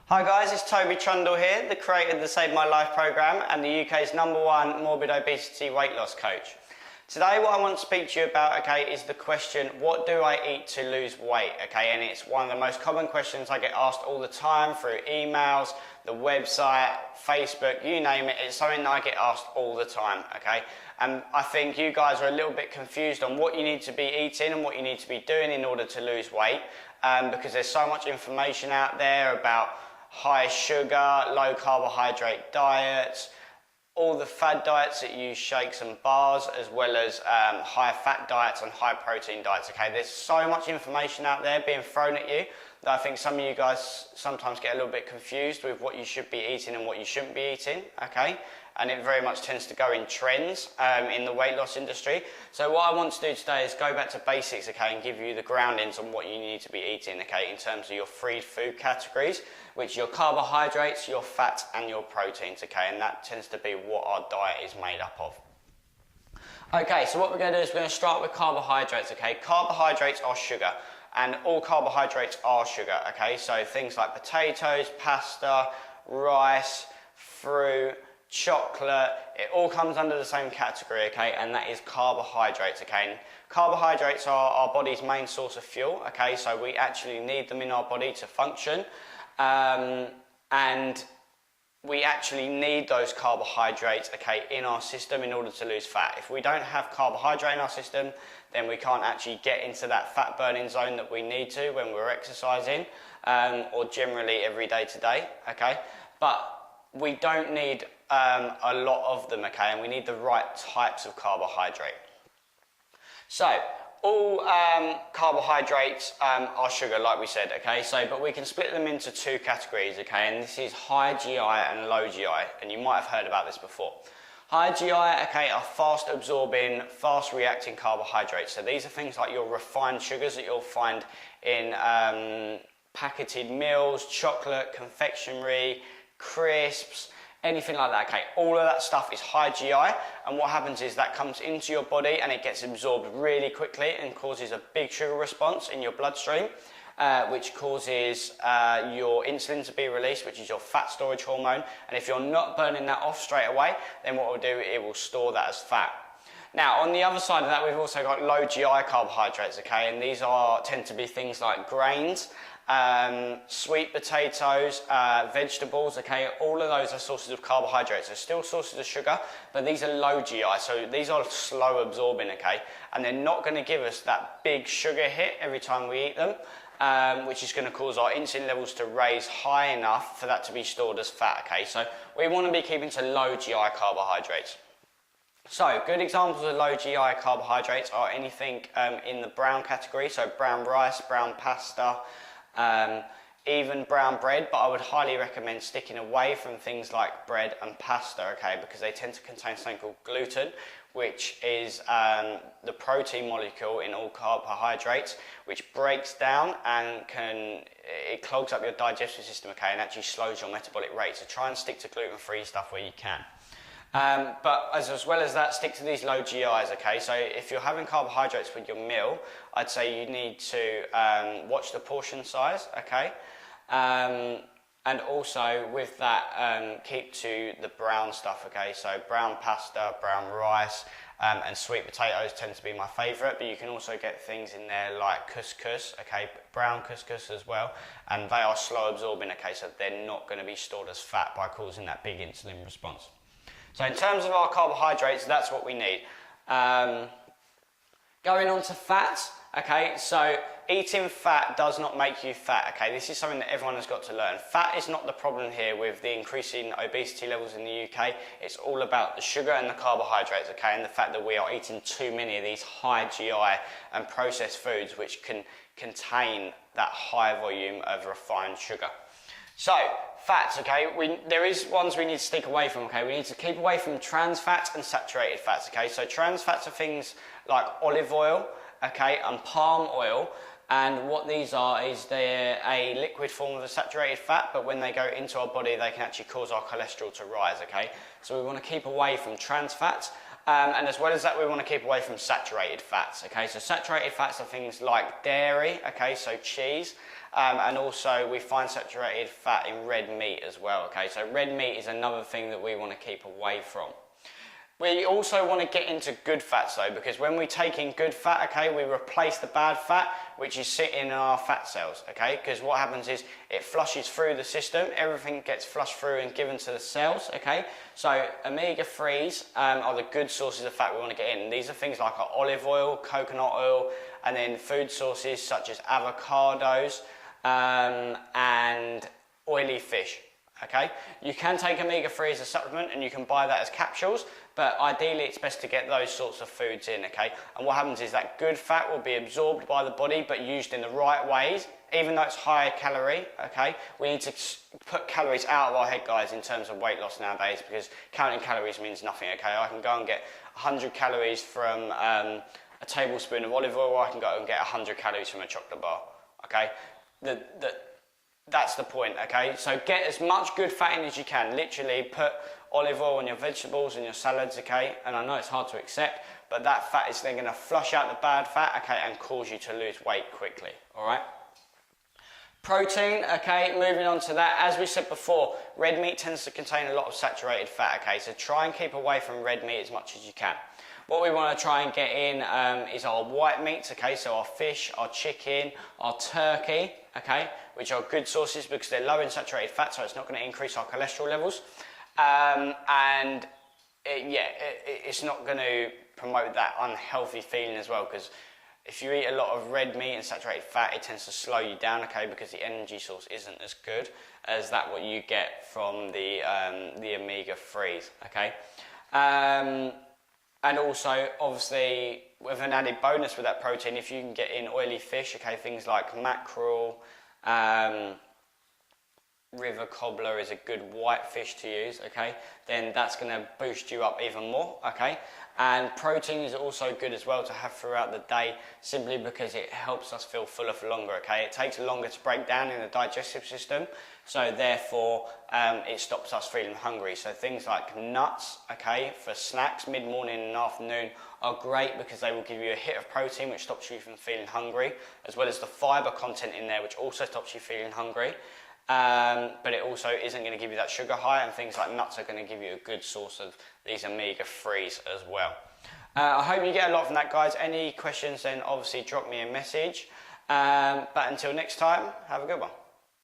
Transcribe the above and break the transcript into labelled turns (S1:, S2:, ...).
S1: Hi guys, it's Toby Trundle here, the creator of the Save My Life programme and the UK's #1 morbid obesity weight loss coach. Today what I want to speak to you about, okay, is the question, what do I eat to lose weight, okay? And it's one of the most common questions I get asked all the time through emails, the website, Facebook, you name it. It's something that I get asked all the time, okay? And I think you guys are a little bit confused on what you need to be eating and what you need to be doing in order to lose weight, because there's so much information out there about high sugar, low carbohydrate diets, all the fad diets that use shakes and bars, as well as high fat diets and high protein diets, okay? There's so much information out there being thrown at you that I think some of you guys sometimes get a little bit confused with what you should be eating and what you shouldn't be eating, okay? And it very much tends to go in trends in the weight loss industry. So what I want to do today is go back to basics, okay, and give you the groundings on what you need to be eating, okay, in terms of your three food categories, which are your carbohydrates, your fat, and your proteins, okay, and that tends to be what our diet is made up of. Okay, so what we're going to do is we're going to start with carbohydrates, okay. Carbohydrates are sugar, and all carbohydrates are sugar, okay, so things like potatoes, pasta, rice, fruit, chocolate, it all comes under the same category, okay, and that is carbohydrates, okay. And carbohydrates are our body's main source of fuel, okay, so we actually need them in our body to function, and we actually need those carbohydrates, okay, in our system in order to lose fat. If we don't have carbohydrate in our system, then we can't actually get into that fat burning zone that we need to when we're exercising, or generally every day to day, okay, but we don't need a lot of them, okay, and we need the right types of carbohydrate. So, all carbohydrates are sugar, like we said, okay, so, but we can split them into two categories, okay, and this is high GI and low GI, and you might have heard about this before. High GI, okay, are fast absorbing, fast reacting carbohydrates, so these are things like your refined sugars that you'll find in packeted meals, chocolate, confectionery, crisps, anything like that, okay, all of that stuff is high GI, and what happens is that comes into your body and it gets absorbed really quickly and causes a big sugar response in your bloodstream, which causes your insulin to be released, which is your fat storage hormone, and if you're not burning that off straight away, then what it will do, it will store that as fat. Now, on the other side of that, we've also got low GI carbohydrates, okay, and these tend to be things like grains, sweet potatoes, vegetables, okay, all of those are sources of carbohydrates. They're still sources of sugar, but these are low GI, so these are slow absorbing, okay, and they're not going to give us that big sugar hit every time we eat them, which is going to cause our insulin levels to raise high enough for that to be stored as fat, okay, so we want to be keeping to low GI carbohydrates. So, good examples of low GI carbohydrates are anything in the brown category, so brown rice, brown pasta, even brown bread, but I would highly recommend sticking away from things like bread and pasta, okay, because they tend to contain something called gluten, which is the protein molecule in all carbohydrates, which breaks down and it clogs up your digestive system, okay, and actually slows your metabolic rate. So try and stick to gluten-free stuff where you can. But as well as that, stick to these low GIs, okay? So if you're having carbohydrates with your meal, I'd say you need to watch the portion size, okay? And also with that, keep to the brown stuff, okay? So brown pasta, brown rice, and sweet potatoes tend to be my favourite, but you can also get things in there like couscous, okay? Brown couscous as well, and they are slow absorbing, okay? So they're not going to be stored as fat by causing that big insulin response. So in terms of our carbohydrates, that's what we need. Going on to fats, okay, so eating fat does not make you fat, okay, this is something that everyone has got to learn. Fat is not the problem here with the increasing obesity levels in the UK, it's all about the sugar and the carbohydrates, okay, and the fact that we are eating too many of these high GI and processed foods which can contain that high volume of refined sugar. So, fats, okay, there is ones we need to stick away from, okay, we need to keep away from trans fats and saturated fats, okay, so trans fats are things like olive oil, okay, and palm oil, and what these are is they're a liquid form of a saturated fat, but when they go into our body they can actually cause our cholesterol to rise, okay, so we want to keep away from trans fats, and as well as that we want to keep away from saturated fats, okay, so saturated fats are things like dairy, okay, so cheese, and also we find saturated fat in red meat as well, okay? So red meat is another thing that we want to keep away from. We also want to get into good fats though, because when we take in good fat, okay, we replace the bad fat, which is sitting in our fat cells, okay? Because what happens is it flushes through the system, everything gets flushed through and given to the cells, okay? So omega-3s are the good sources of fat we want to get in. These are things like our olive oil, coconut oil, and then food sources such as avocados and oily fish. Okay, you can take omega-3 as a supplement and you can buy that as capsules, but ideally it's best to get those sorts of foods in, okay? And what happens is that good fat will be absorbed by the body but used in the right ways, even though it's higher calorie, okay? We need to put calories out of our head, guys, in terms of weight loss nowadays, because counting calories means nothing, okay? I can go and get 100 calories from a tablespoon of olive oil, or I can go and get 100 calories from a chocolate bar, okay? That's the point, okay? So get as much good fat in as you can. Literally put olive oil on your vegetables and your salads, okay? And I know it's hard to accept, but that fat is then going to flush out the bad fat, okay, and cause you to lose weight quickly, all right? Protein, okay, moving on to that. As we said before, red meat tends to contain a lot of saturated fat, okay? So try and keep away from red meat as much as you can. What we want to try and get in is our white meats, okay, so our fish, our chicken, our turkey, okay, which are good sources because they're low in saturated fat, so it's not going to increase our cholesterol levels. It's not going to promote that unhealthy feeling as well, because if you eat a lot of red meat and saturated fat, it tends to slow you down, okay, because the energy source isn't as good as that what you get from the omega-3s, okay. And also, obviously, with an added bonus with that protein, if you can get in oily fish, okay, things like mackerel, river cobbler is a good white fish to use, okay, then that's going to boost you up even more, okay. And protein is also good as well to have throughout the day, simply because it helps us feel fuller for longer, okay. It takes longer to break down in the digestive system, so therefore it stops us feeling hungry. So things like nuts, okay, for snacks mid-morning and afternoon are great because they will give you a hit of protein which stops you from feeling hungry, as well as the fibre content in there which also stops you feeling hungry. But it also isn't going to give you that sugar high, and things like nuts are going to give you a good source of these omega-3s as well. I hope you get a lot from that, guys. Any questions, then obviously drop me a message. But until next time, have a good one.